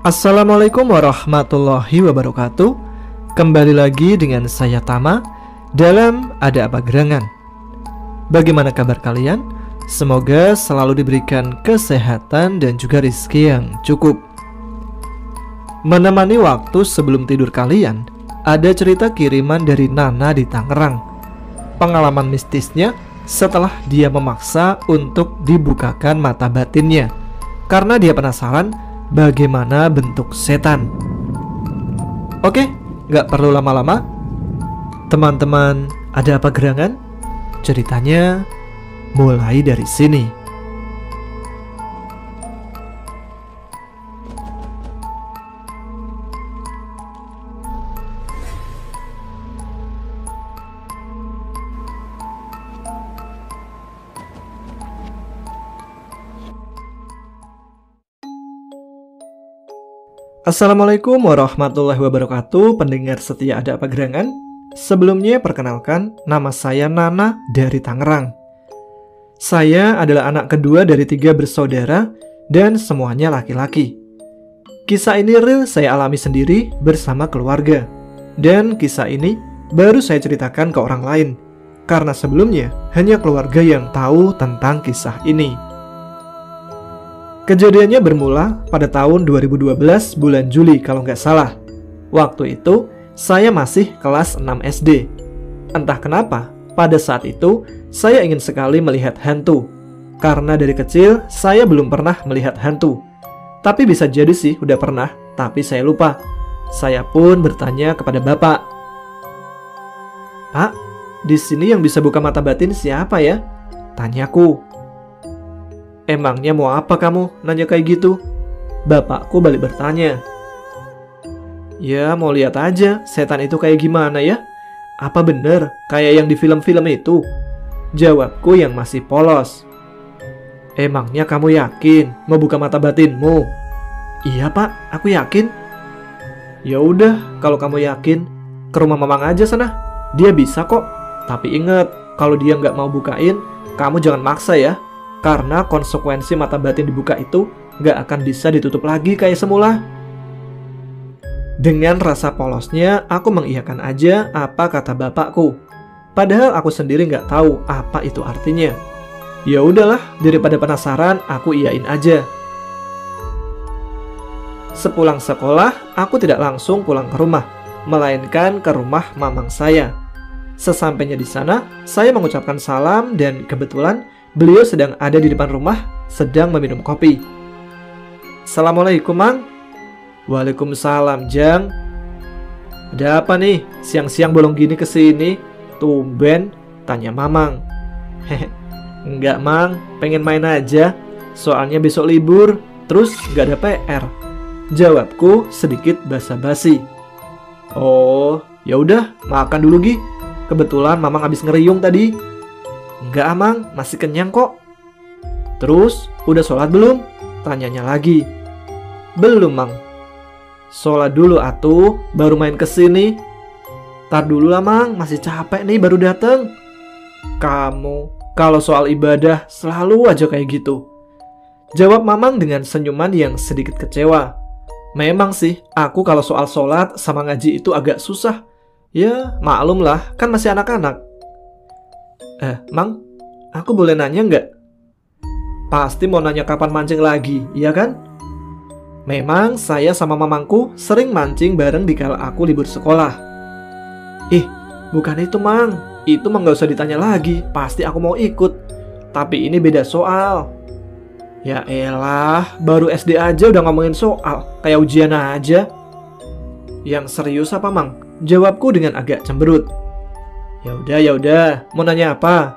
Assalamualaikum warahmatullahi wabarakatuh. Kembali lagi dengan saya Tama dalam Ada Apa Gerangan. Bagaimana kabar kalian? Semoga selalu diberikan kesehatan dan juga rezeki yang cukup. Menemani waktu sebelum tidur kalian, ada cerita kiriman dari Nana di Tangerang. Pengalaman mistisnya setelah dia memaksa untuk dibukakan mata batinnya karena dia penasaran bagaimana bentuk setan. Oke, gak perlu lama-lama. Teman-teman, ada apa gerangan? Ceritanya mulai dari sini. Assalamualaikum warahmatullahi wabarakatuh. Pendengar setia Ada Apa Gerangan. Sebelumnya perkenalkan, nama saya Nana dari Tangerang. Saya adalah anak kedua dari 3 bersaudara dan semuanya laki-laki. Kisah ini real saya alami sendiri bersama keluarga. Dan kisah ini baru saya ceritakan ke orang lain karena sebelumnya hanya keluarga yang tahu tentang kisah ini. Kejadiannya bermula pada tahun 2012 bulan Juli kalau nggak salah. Waktu itu saya masih kelas 6 SD. Entah kenapa pada saat itu saya ingin sekali melihat hantu. Karena dari kecil saya belum pernah melihat hantu. Tapi bisa jadi sih udah pernah, tapi saya lupa. Saya pun bertanya kepada bapak. "Pak, di sini yang bisa buka mata batin siapa ya?" Tanyaku. "Emangnya mau apa kamu nanya kayak gitu?" Bapakku balik bertanya. "Ya mau lihat aja setan itu kayak gimana ya. Apa bener kayak yang di film-film itu?" Jawabku yang masih polos. "Emangnya kamu yakin mau buka mata batinmu?" "Iya pak, aku yakin." "Ya udah, kalau kamu yakin, ke rumah mamang aja sana. Dia bisa kok. Tapi ingat, kalau dia nggak mau bukain, kamu jangan maksa ya. Karena konsekuensi mata batin dibuka itu gak akan bisa ditutup lagi kayak semula." Dengan rasa polosnya, aku mengiyakan aja apa kata bapakku. Padahal aku sendiri gak tahu apa itu artinya. Ya udahlah, daripada penasaran, aku iyain aja. Sepulang sekolah, aku tidak langsung pulang ke rumah, melainkan ke rumah mamang saya. Sesampainya di sana, saya mengucapkan salam dan kebetulan beliau sedang ada di depan rumah, sedang meminum kopi. "Assalamualaikum, Mang." "Waalaikumsalam, Jang." "Ada apa nih? Siang-siang bolong gini kesini? Tumben?" tanya Mamang. "Hehe, enggak Mang, pengen main aja. Soalnya besok libur, terus gak ada PR." Jawabku sedikit basa-basi. "Oh, ya udah, makan dulu Gi. Kebetulan Mamang habis ngeriung tadi." "Enggak Amang, masih kenyang kok." "Terus, udah sholat belum?" tanyanya lagi. "Belum Mang." "Sholat dulu atuh, baru main kesini." "Tar dulu lah Mang, masih capek nih baru dateng." "Kamu, kalau soal ibadah selalu aja kayak gitu." Jawab Mamang dengan senyuman yang sedikit kecewa. Memang sih, aku kalau soal sholat sama ngaji itu agak susah. Ya, maklum lah, kan masih anak-anak. Mang, aku boleh nanya nggak?" "Pasti mau nanya kapan mancing lagi, iya kan?" Memang saya sama mamangku sering mancing bareng di kala aku libur sekolah. Ih, bukan itu Mang. Itu mah gak usah ditanya lagi. Pasti aku mau ikut. Tapi ini beda soal. Ya elah, baru SD aja udah ngomongin soal. Kayak ujian aja. Yang serius apa Mang? Jawabku dengan agak cemberut. Ya udah. Mau nanya apa?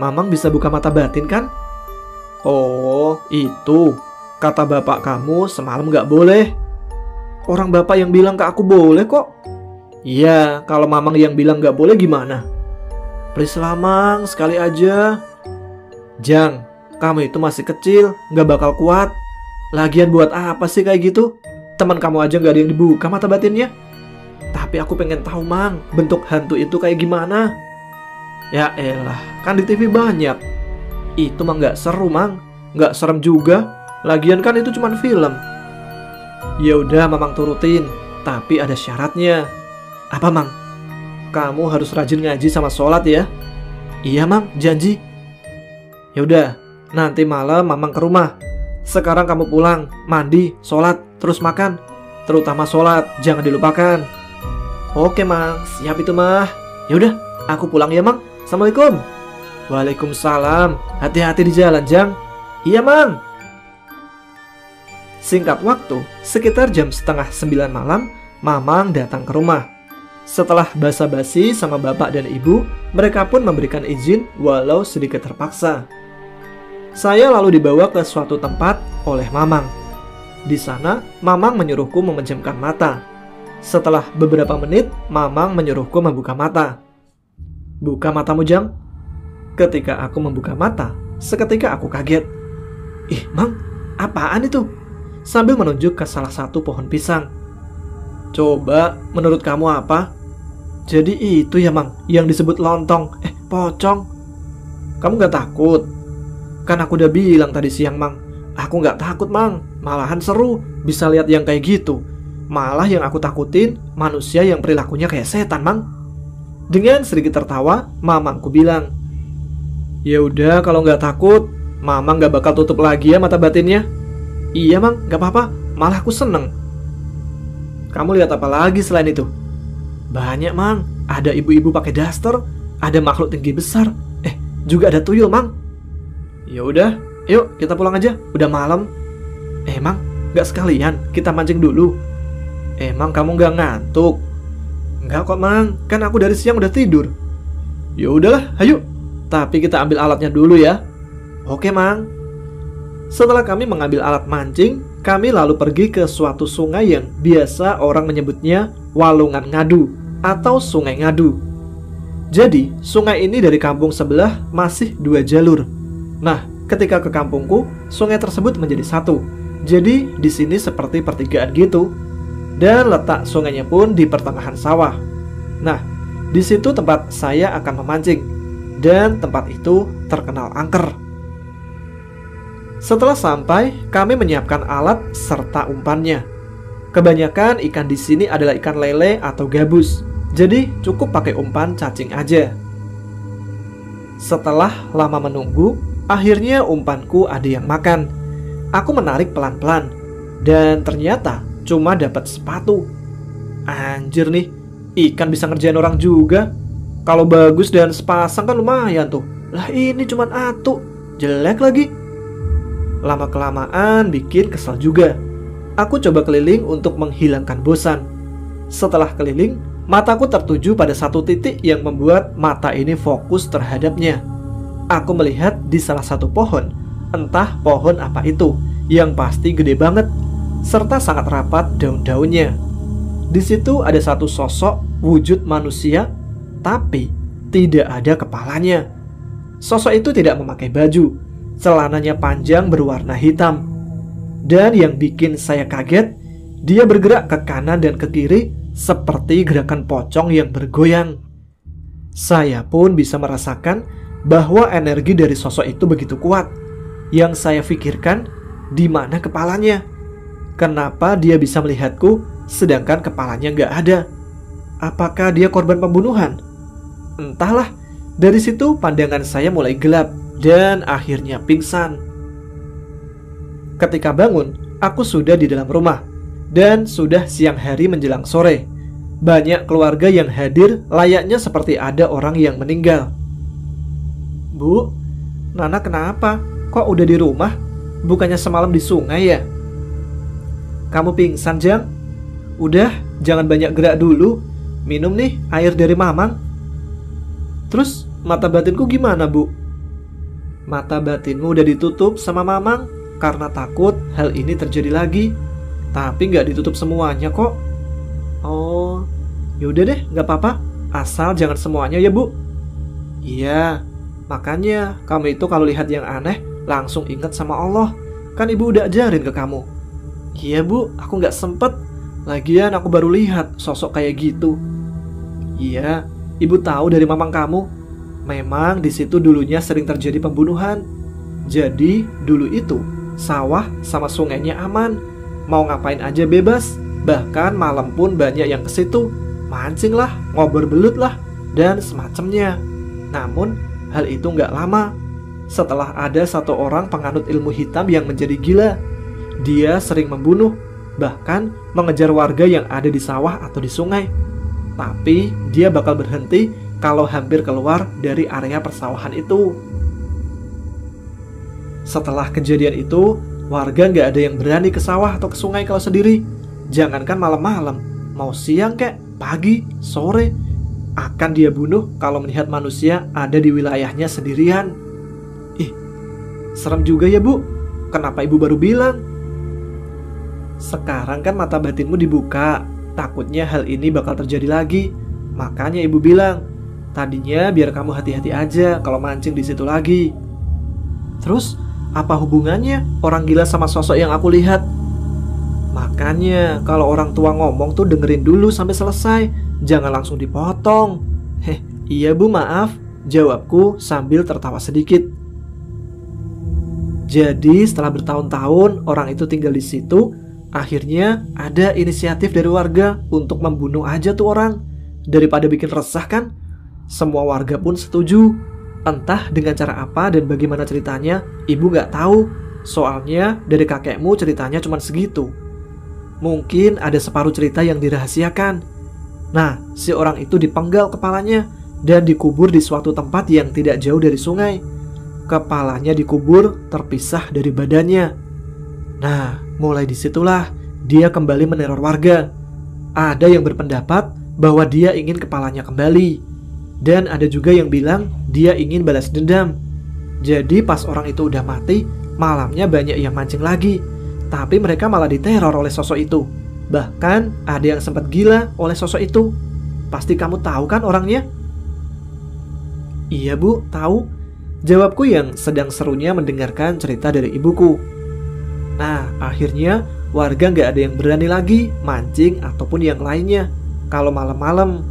Mamang bisa buka mata batin kan? Oh, itu. Kata bapak kamu semalam gak boleh. Orang bapak yang bilang ke aku boleh kok. Iya, kalau mamang yang bilang gak boleh gimana? Please lah Mang, sekali aja. Jang, kamu itu masih kecil, gak bakal kuat. Lagian buat apa sih kayak gitu? Teman kamu aja gak ada yang dibuka mata batinnya. Tapi aku pengen tahu Mang, bentuk hantu itu kayak gimana? Ya elah, kan di TV banyak. Itu mah gak seru Mang, gak serem juga. Lagian kan itu cuma film. Ya udah mamang turutin, tapi ada syaratnya. Apa Mang? Kamu harus rajin ngaji sama sholat ya. Iya Mang, janji. Ya udah, nanti malam mamang ke rumah. Sekarang kamu pulang, mandi, sholat, terus makan. Terutama sholat, jangan dilupakan. Oke Mang, siap itu mah. Ya udah, aku pulang ya Mang. Assalamualaikum. Waalaikumsalam. Hati-hati di jalan Jang. Iya Mang. Singkat waktu, sekitar jam 8:30 malam, mamang datang ke rumah. Setelah basa-basi sama bapak dan ibu, mereka pun memberikan izin walau sedikit terpaksa. Saya lalu dibawa ke suatu tempat oleh mamang. Di sana, mamang menyuruhku memejamkan mata. Setelah beberapa menit, mamang menyuruhku membuka mata. Buka matamu Jang. Ketika aku membuka mata, seketika aku kaget. Ih Mang, apaan itu? Sambil menunjuk ke salah satu pohon pisang. Coba, menurut kamu apa? Jadi itu ya Mang, yang disebut lontong, pocong. Kamu gak takut? Kan aku udah bilang tadi siang Mang, aku gak takut Mang, malahan seru, bisa lihat yang kayak gitu. Malah yang aku takutin, manusia yang perilakunya kayak setan Mang. Dengan sedikit tertawa, mamangku bilang, ya udah kalau gak takut, mamang gak bakal tutup lagi ya mata batinnya. Iya Mang, gak apa-apa, malah aku seneng. Kamu lihat apa lagi selain itu? Banyak Mang, ada ibu-ibu pakai daster, ada makhluk tinggi besar, juga ada tuyul Mang. Ya udah, yuk kita pulang aja, udah malam. Mang, gak sekalian kita mancing dulu? Emang kamu gak ngantuk? Enggak kok Mang, kan aku dari siang udah tidur. Ya udahlah, ayo. Tapi kita ambil alatnya dulu ya. Oke Mang. Setelah kami mengambil alat mancing, kami lalu pergi ke suatu sungai yang biasa orang menyebutnya Walungan Ngadu atau Sungai Ngadu. Jadi, sungai ini dari kampung sebelah masih 2 jalur. Nah, ketika ke kampungku, sungai tersebut menjadi satu. Jadi, di sini seperti pertigaan gitu. Dan letak sungainya pun di pertengahan sawah. Nah, di situ tempat saya akan memancing. Dan tempat itu terkenal angker. Setelah sampai, kami menyiapkan alat serta umpannya. Kebanyakan ikan di sini adalah ikan lele atau gabus. Jadi cukup pakai umpan cacing aja. Setelah lama menunggu, akhirnya umpanku ada yang makan. Aku menarik pelan-pelan. Dan ternyata cuma dapat sepatu. Anjir nih, ikan bisa ngerjain orang juga. Kalau bagus dan sepasang kan lumayan tuh. Lah ini cuma atu, jelek lagi. Lama-kelamaan bikin kesal juga. Aku coba keliling untuk menghilangkan bosan. Setelah keliling, mataku tertuju pada satu titik yang membuat mata ini fokus terhadapnya. Aku melihat di salah satu pohon, entah pohon apa itu, yang pasti gede banget, serta sangat rapat daun-daunnya. Di situ ada satu sosok wujud manusia, tapi tidak ada kepalanya. Sosok itu tidak memakai baju. Celananya panjang berwarna hitam. Dan yang bikin saya kaget, dia bergerak ke kanan dan ke kiri seperti gerakan pocong yang bergoyang. Saya pun bisa merasakan bahwa energi dari sosok itu begitu kuat. Yang saya pikirkan, di mana kepalanya? Kenapa dia bisa melihatku sedangkan kepalanya nggak ada? Apakah dia korban pembunuhan? Entahlah, dari situ pandangan saya mulai gelap dan akhirnya pingsan. Ketika bangun, aku sudah di dalam rumah. Dan sudah siang hari menjelang sore. Banyak keluarga yang hadir layaknya seperti ada orang yang meninggal. Bu, Nana kenapa? Kok udah di rumah? Bukannya semalam di sungai ya? Kamu pingsan, Jang? Udah, jangan banyak gerak dulu. Minum nih air dari Mamang. Terus mata batinku gimana, Bu? Mata batinmu udah ditutup sama Mamang karena takut hal ini terjadi lagi. Tapi nggak ditutup semuanya kok. Oh, yaudah deh, nggak apa-apa. Asal jangan semuanya ya, Bu. Iya, makanya kamu itu kalau lihat yang aneh langsung ingat sama Allah. Kan Ibu udah ajarin ke kamu. Iya, Bu, aku nggak sempet. Lagian aku baru lihat sosok kayak gitu. Iya, Ibu tahu dari Mamang kamu. Memang di situ dulunya sering terjadi pembunuhan. Jadi dulu itu sawah sama sungainya aman. Mau ngapain aja bebas. Bahkan malam pun banyak yang ke situ. Mancing lah, ngobrol belut lah, dan semacamnya. Namun hal itu nggak lama. Setelah ada satu orang penganut ilmu hitam yang menjadi gila. Dia sering membunuh, bahkan mengejar warga yang ada di sawah atau di sungai. Tapi dia bakal berhenti kalau hampir keluar dari area persawahan itu. Setelah kejadian itu, warga nggak ada yang berani ke sawah atau ke sungai kalau sendiri. Jangankan malam-malam, mau siang kek, pagi, sore, akan dia bunuh kalau melihat manusia ada di wilayahnya sendirian. Ih, serem juga ya, Bu. Kenapa Ibu baru bilang? Sekarang kan mata batinmu dibuka. Takutnya hal ini bakal terjadi lagi. Makanya Ibu bilang, tadinya biar kamu hati-hati aja kalau mancing di situ lagi. Terus, apa hubungannya orang gila sama sosok yang aku lihat? Makanya kalau orang tua ngomong tuh dengerin dulu sampai selesai. Jangan langsung dipotong. Iya, Bu, maaf, jawabku sambil tertawa sedikit. Jadi setelah bertahun-tahun orang itu tinggal di situ, akhirnya ada inisiatif dari warga untuk membunuh aja tuh orang. Daripada bikin resah kan? Semua warga pun setuju. Entah dengan cara apa dan bagaimana ceritanya, Ibu gak tahu. Soalnya dari kakekmu ceritanya cuma segitu. Mungkin ada separuh cerita yang dirahasiakan. Nah, si orang itu dipenggal kepalanya dan dikubur di suatu tempat yang tidak jauh dari sungai. Kepalanya dikubur terpisah dari badannya. Nah, mulai disitulah dia kembali meneror warga. Ada yang berpendapat bahwa dia ingin kepalanya kembali. Dan ada juga yang bilang dia ingin balas dendam. Jadi pas orang itu udah mati, malamnya banyak yang mancing lagi. Tapi mereka malah diteror oleh sosok itu. Bahkan ada yang sempat gila oleh sosok itu. Pasti kamu tahu kan orangnya? Iya, Bu, tahu. Jawabku yang sedang serunya mendengarkan cerita dari ibuku. Nah, akhirnya warga nggak ada yang berani lagi mancing ataupun yang lainnya kalau malam-malam.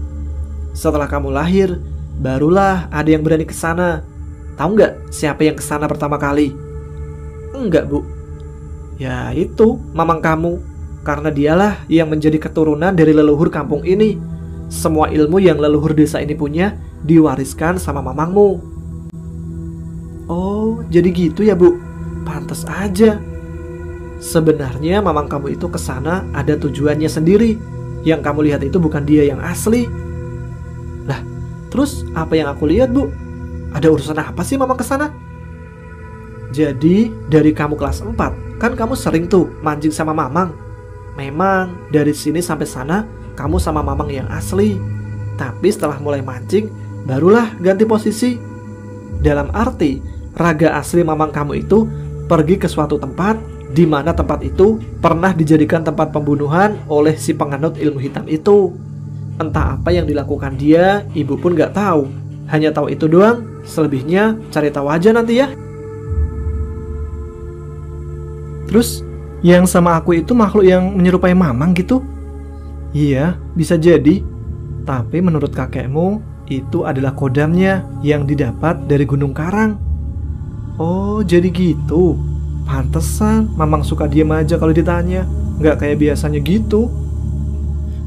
Setelah kamu lahir, barulah ada yang berani ke sana. Tahu nggak siapa yang ke sana pertama kali? Enggak, Bu. Ya itu, mamang kamu. Karena dialah yang menjadi keturunan dari leluhur kampung ini. Semua ilmu yang leluhur desa ini punya diwariskan sama mamangmu. Oh, jadi gitu ya, Bu. Pantes aja. Sebenarnya mamang kamu itu kesana ada tujuannya sendiri. Yang kamu lihat itu bukan dia yang asli. Lah, terus apa yang aku lihat, Bu? Ada urusan apa sih mamang kesana? Jadi dari kamu kelas 4, kan kamu sering tuh mancing sama mamang. Memang dari sini sampai sana kamu sama mamang yang asli. Tapi setelah mulai mancing, barulah ganti posisi. Dalam arti, raga asli mamang kamu itu pergi ke suatu tempat di mana tempat itu pernah dijadikan tempat pembunuhan oleh si penganut ilmu hitam itu. Entah apa yang dilakukan dia, ibu pun gak tahu. Hanya tahu itu doang, selebihnya cari tahu aja nanti ya. Terus, yang sama aku itu makhluk yang menyerupai mamang gitu? Iya, bisa jadi. Tapi menurut kakekmu, itu adalah kodamnya yang didapat dari Gunung Karang. Oh, jadi gitu. Pantesan mamang suka diem aja kalau ditanya. Nggak kayak biasanya gitu.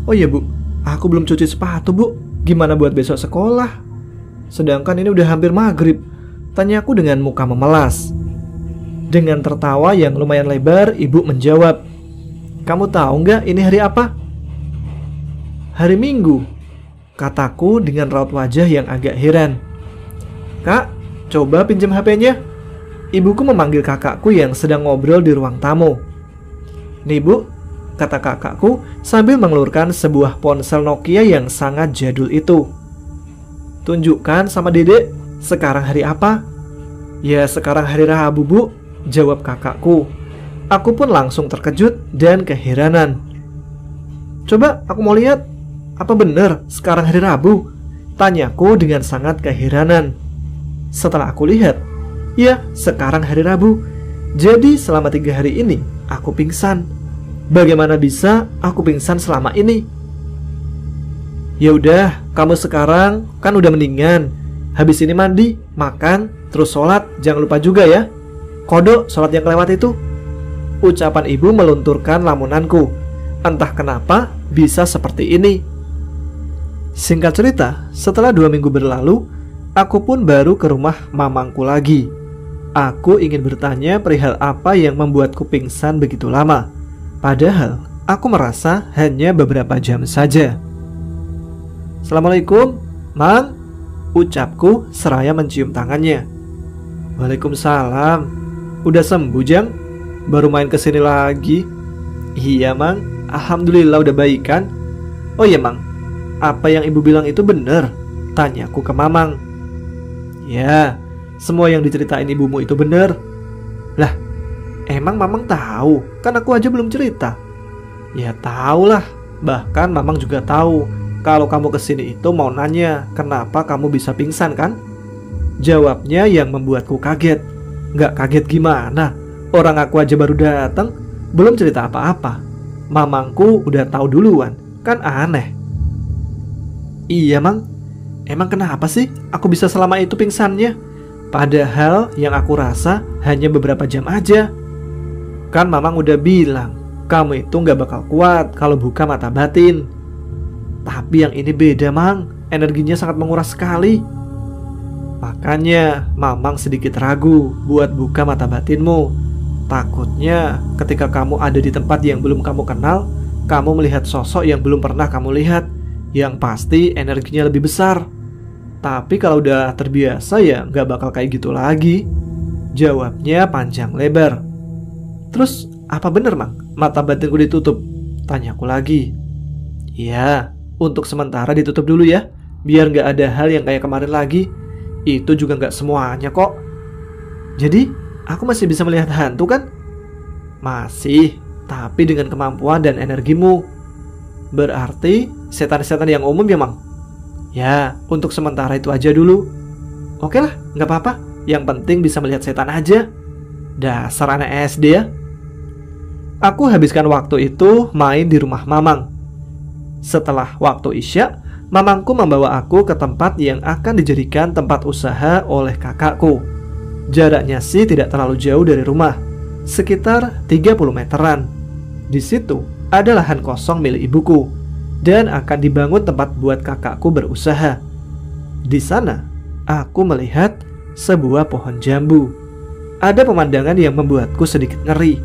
Oh iya, Bu, aku belum cuci sepatu, Bu. Gimana buat besok sekolah? Sedangkan ini udah hampir maghrib. Tanya aku dengan muka memelas. Dengan tertawa yang lumayan lebar, ibu menjawab, "Kamu tahu nggak ini hari apa?" "Hari Minggu," kataku dengan raut wajah yang agak heran. "Kak, coba pinjam HP-nya." Ibuku memanggil kakakku yang sedang ngobrol di ruang tamu. "Nih bu," kata kakakku sambil mengelurkan sebuah ponsel Nokia yang sangat jadul itu. "Tunjukkan sama dedek, sekarang hari apa?" "Ya sekarang hari Rabu bu," jawab kakakku. Aku pun langsung terkejut dan keheranan. "Coba aku mau lihat, apa benar sekarang hari Rabu?" tanyaku dengan sangat keheranan. Setelah aku lihat, ya sekarang hari Rabu. Jadi selama 3 hari ini aku pingsan. Bagaimana bisa aku pingsan selama ini? "Ya udah, kamu sekarang kan udah mendingan. Habis ini mandi, makan, terus sholat. Jangan lupa juga ya. Kodok sholat yang kelewat itu." Ucapan ibu melunturkan lamunanku. Entah kenapa bisa seperti ini. Singkat cerita, setelah 2 minggu berlalu, aku pun baru ke rumah mamangku lagi. Aku ingin bertanya perihal apa yang membuatku pingsan begitu lama. Padahal aku merasa hanya beberapa jam saja. "Assalamualaikum, Mang," ucapku seraya mencium tangannya. "Waalaikumsalam. Udah sembuh, Jang? Baru main kesini lagi." "Iya, Mang. Alhamdulillah udah baik kan." "Oh iya, Mang. Apa yang ibu bilang itu benar?" tanyaku ke Mamang. "Ya, semua yang diceritain ibumu itu benar." "Lah, emang Mamang tahu? Kan aku aja belum cerita." "Ya tahulah. Bahkan Mamang juga tahu kalau kamu kesini itu mau nanya kenapa kamu bisa pingsan kan?" Jawabnya yang membuatku kaget. Nggak kaget gimana? Orang aku aja baru datang, belum cerita apa-apa. Mamangku udah tahu duluan, kan aneh. "Iya, Mang. Emang kenapa sih aku bisa selama itu pingsannya? Padahal yang aku rasa hanya beberapa jam aja. Kan Mamang udah bilang, kamu itu nggak bakal kuat kalau buka mata batin. Tapi yang ini beda, Mang. Energinya sangat menguras sekali. Makanya Mamang sedikit ragu buat buka mata batinmu. Takutnya ketika kamu ada di tempat yang belum kamu kenal, kamu melihat sosok yang belum pernah kamu lihat, yang pasti energinya lebih besar. Tapi kalau udah terbiasa ya nggak bakal kayak gitu lagi." Jawabnya panjang lebar. "Terus apa bener, Mang? Mata batinku ditutup?" tanyaku lagi. "Ya, untuk sementara ditutup dulu ya, biar nggak ada hal yang kayak kemarin lagi. Itu juga nggak semuanya kok." "Jadi aku masih bisa melihat hantu kan?" "Masih, tapi dengan kemampuan dan energimu." "Berarti setan-setan yang umum ya, Mang?" "Ya, untuk sementara itu aja dulu." "Oke lah, nggak apa-apa. Yang penting bisa melihat setan aja." Dasar anak SD ya. Aku habiskan waktu itu main di rumah Mamang. Setelah waktu Isya, Mamangku membawa aku ke tempat yang akan dijadikan tempat usaha oleh kakakku. Jaraknya sih tidak terlalu jauh dari rumah, sekitar 30 meteran. Di situ ada lahan kosong milik ibuku dan akan dibangun tempat buat kakakku berusaha. Di sana, aku melihat sebuah pohon jambu. Ada pemandangan yang membuatku sedikit ngeri.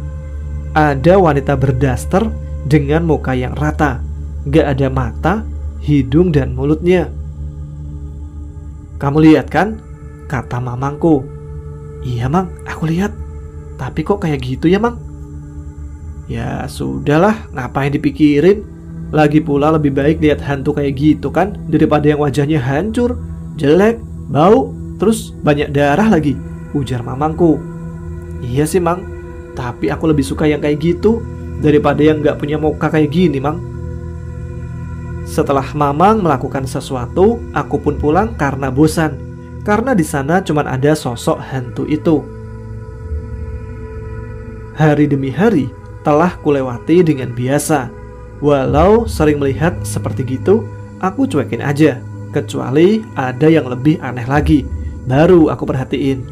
Ada wanita berdaster dengan muka yang rata, gak ada mata, hidung dan mulutnya. "Kamu lihat kan?" kata mamangku. "Iya, Mang, aku lihat. Tapi kok kayak gitu ya, Mang?" "Ya sudahlah, ngapain dipikirin? Lagi pula lebih baik lihat hantu kayak gitu kan, daripada yang wajahnya hancur, jelek, bau, terus banyak darah lagi," ujar mamangku. "Iya sih, Mang, tapi aku lebih suka yang kayak gitu daripada yang gak punya muka kayak gini, Mang." Setelah Mamang melakukan sesuatu, aku pun pulang karena bosan. Karena di sana cuma ada sosok hantu itu. Hari demi hari telah kulewati dengan biasa. Walau sering melihat seperti gitu, aku cuekin aja. Kecuali ada yang lebih aneh lagi, baru aku perhatiin.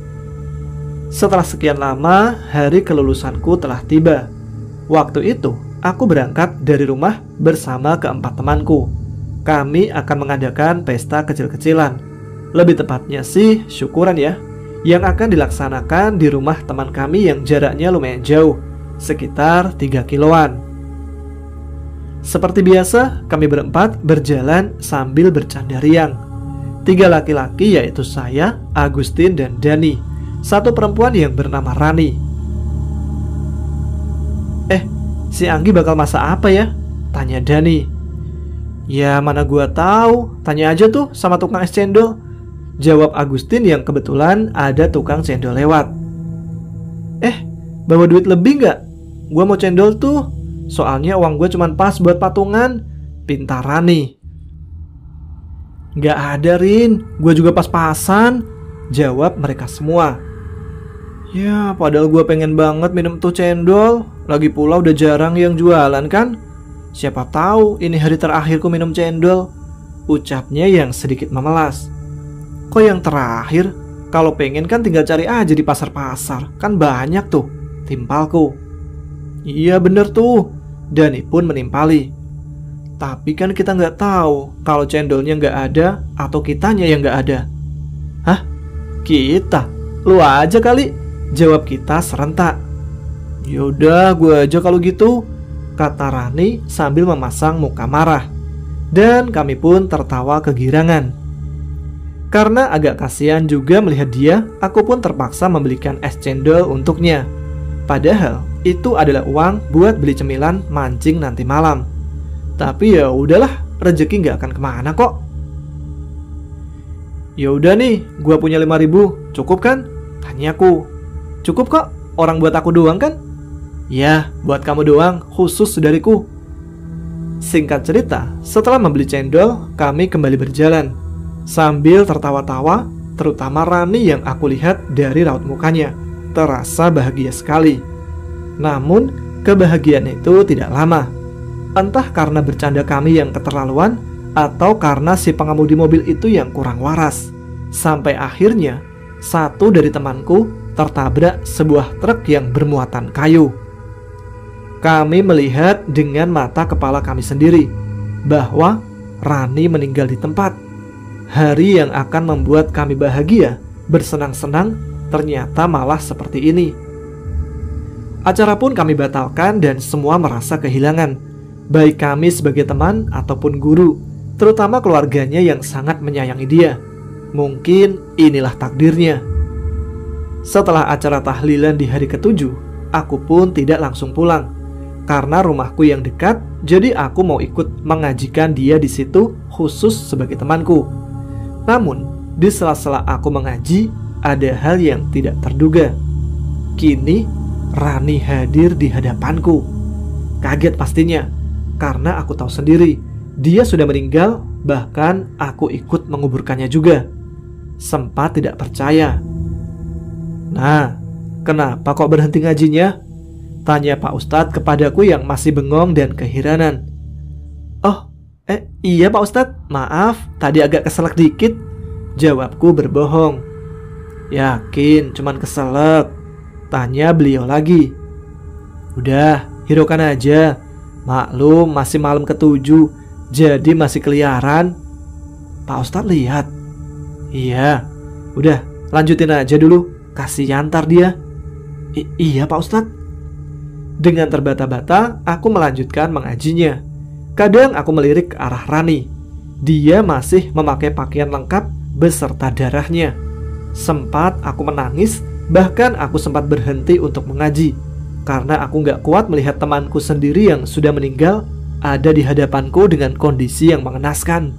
Setelah sekian lama, hari kelulusanku telah tiba. Waktu itu, aku berangkat dari rumah bersama keempat temanku. Kami akan mengadakan pesta kecil-kecilan. Lebih tepatnya sih syukuran ya. yang akan dilaksanakan di rumah teman kami yang jaraknya lumayan jauh, sekitar 3 kiloan. Seperti biasa, kami berempat berjalan sambil bercanda riang. 3 laki-laki yaitu saya, Agustin, dan Dani. 1 perempuan yang bernama Rani. Si Anggi bakal masak apa ya? Tanya Dani. Ya mana gua tahu, tanya aja tuh sama tukang es cendol, jawab Agustin yang kebetulan ada tukang cendol lewat. Bawa duit lebih nggak? Gua mau cendol tuh, soalnya uang gua cuma pas buat patungan, pintar Rani. Nggak ada Rin, gua juga pas-pasan, jawab mereka semua. Ya padahal gua pengen banget minum tuh cendol, lagi pula udah jarang yang jualan kan. Siapa tahu ini hari terakhirku minum cendol, ucapnya yang sedikit memelas. Kok yang terakhir? Kalau pengen kan tinggal cari aja di pasar-pasar, kan banyak tuh, timpalku. Iya bener tuh, Dani pun menimpali. Tapi kan kita nggak tahu kalau cendolnya nggak ada atau kitanya yang nggak ada. Hah? Kita? Lu aja kali, jawab kita serentak. Yaudah gue aja kalau gitu, kata Rani sambil memasang muka marah. Dan kami pun tertawa kegirangan. Karena agak kasihan juga melihat dia, aku pun terpaksa membelikan es cendol untuknya. Padahal itu adalah uang buat beli cemilan mancing nanti malam. Tapi ya udahlah, rezeki nggak akan kemana kok. Ya udah nih, gua punya 5.000, cukup kan? Tanyaku. Cukup kok, orang buat aku doang kan? Ya, buat kamu doang, khusus dariku. Singkat cerita, setelah membeli cendol, kami kembali berjalan sambil tertawa-tawa, terutama Rani yang aku lihat dari raut mukanya terasa bahagia sekali. Namun, kebahagiaan itu tidak lama. Entah karena bercanda kami yang keterlaluan atau karena si pengemudi mobil itu yang kurang waras. Sampai akhirnya, satu dari temanku tertabrak sebuah truk yang bermuatan kayu. Kami melihat dengan mata kepala kami sendiri bahwa Rani meninggal di tempat. Hari yang akan membuat kami bahagia, bersenang-senang, ternyata malah seperti ini. Acara pun kami batalkan dan semua merasa kehilangan, baik kami sebagai teman ataupun guru, terutama keluarganya yang sangat menyayangi dia. Mungkin inilah takdirnya. Setelah acara tahlilan di hari ke-7, aku pun tidak langsung pulang. Karena rumahku yang dekat, jadi aku mau ikut mengajikan dia di situ khusus sebagai temanku. Namun, di sela-sela aku mengaji, ada hal yang tidak terduga. Kini, Rani hadir di hadapanku. Kaget pastinya, karena aku tahu sendiri, dia sudah meninggal, bahkan aku ikut menguburkannya juga. Sempat tidak percaya. Nah, kenapa kok berhenti ngajinya? Tanya Pak Ustadz kepadaku yang masih bengong dan keheranan. Oh, iya Pak Ustadz, maaf, tadi agak keselak dikit, jawabku berbohong. Yakin, cuman keselak? Tanya beliau lagi. Udah, hiraukan aja. Maklum masih malam ke-7, jadi masih keliaran. Pak Ustadz lihat. Iya, udah lanjutin aja dulu, kasihan ntar dia. Iya Pak Ustadz. Dengan terbata-bata, aku melanjutkan mengajinya. Kadang aku melirik ke arah Rani. Dia masih memakai pakaian lengkap beserta darahnya. Sempat aku menangis, bahkan aku sempat berhenti untuk mengaji. Karena aku gak kuat melihat temanku sendiri yang sudah meninggal ada di hadapanku dengan kondisi yang mengenaskan.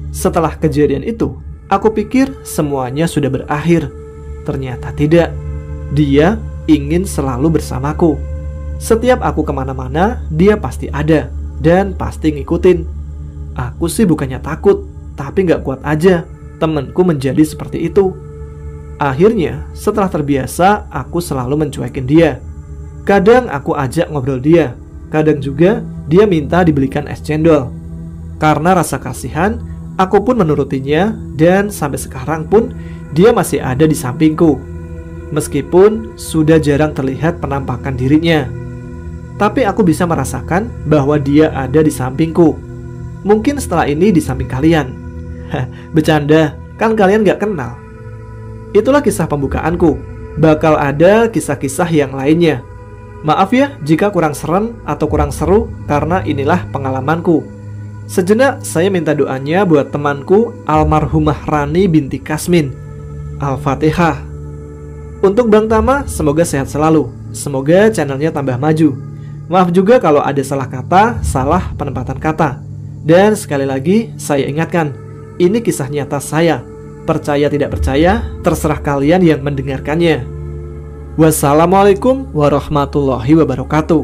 Setelah kejadian itu, aku pikir semuanya sudah berakhir. Ternyata tidak. Dia ingin selalu bersamaku. Setiap aku kemana-mana, dia pasti ada dan pasti ngikutin. Aku sih bukannya takut, tapi gak kuat aja temenku menjadi seperti itu. Akhirnya, setelah terbiasa, aku selalu mencuekin dia. Kadang aku ajak ngobrol dia, kadang juga dia minta dibelikan es cendol. Karena rasa kasihan, aku pun menurutinya, dan sampai sekarang pun dia masih ada di sampingku. Meskipun sudah jarang terlihat penampakan dirinya, tapi aku bisa merasakan bahwa dia ada di sampingku. Mungkin setelah ini di samping kalian. Bercanda, kan kalian gak kenal. Itulah kisah pembukaanku. Bakal ada kisah-kisah yang lainnya. Maaf ya jika kurang serem atau kurang seru, karena inilah pengalamanku. Sejenak saya minta doanya buat temanku almarhumah Rani binti Kasmin. Al-Fatihah. Untuk Bang Tama, semoga sehat selalu. Semoga channelnya tambah maju. Maaf juga kalau ada salah kata, salah penempatan kata. Dan sekali lagi saya ingatkan, ini kisah nyata saya. Percaya tidak percaya, terserah kalian yang mendengarkannya. Wassalamualaikum warahmatullahi wabarakatuh.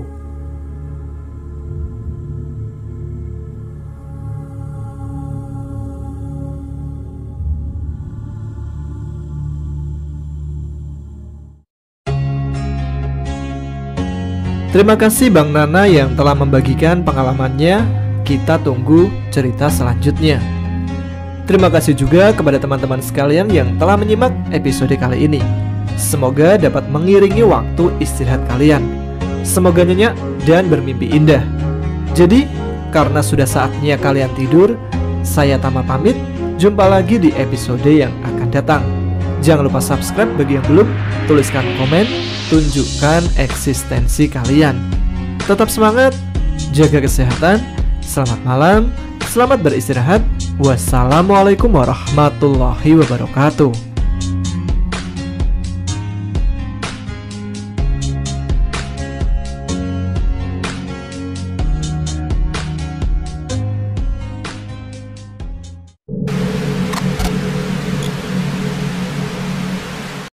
Terima kasih Bang Nana yang telah membagikan pengalamannya. Kita tunggu cerita selanjutnya. Terima kasih juga kepada teman-teman sekalian yang telah menyimak episode kali ini. Semoga dapat mengiringi waktu istirahat kalian. Semoga nyenyak dan bermimpi indah. Jadi, karena sudah saatnya kalian tidur, saya Tama pamit. Jumpa lagi di episode yang akan datang. Jangan lupa subscribe bagi yang belum, tuliskan komen, tunjukkan eksistensi kalian. Tetap semangat, jaga kesehatan, selamat malam, selamat beristirahat. Wassalamualaikum warahmatullahi wabarakatuh.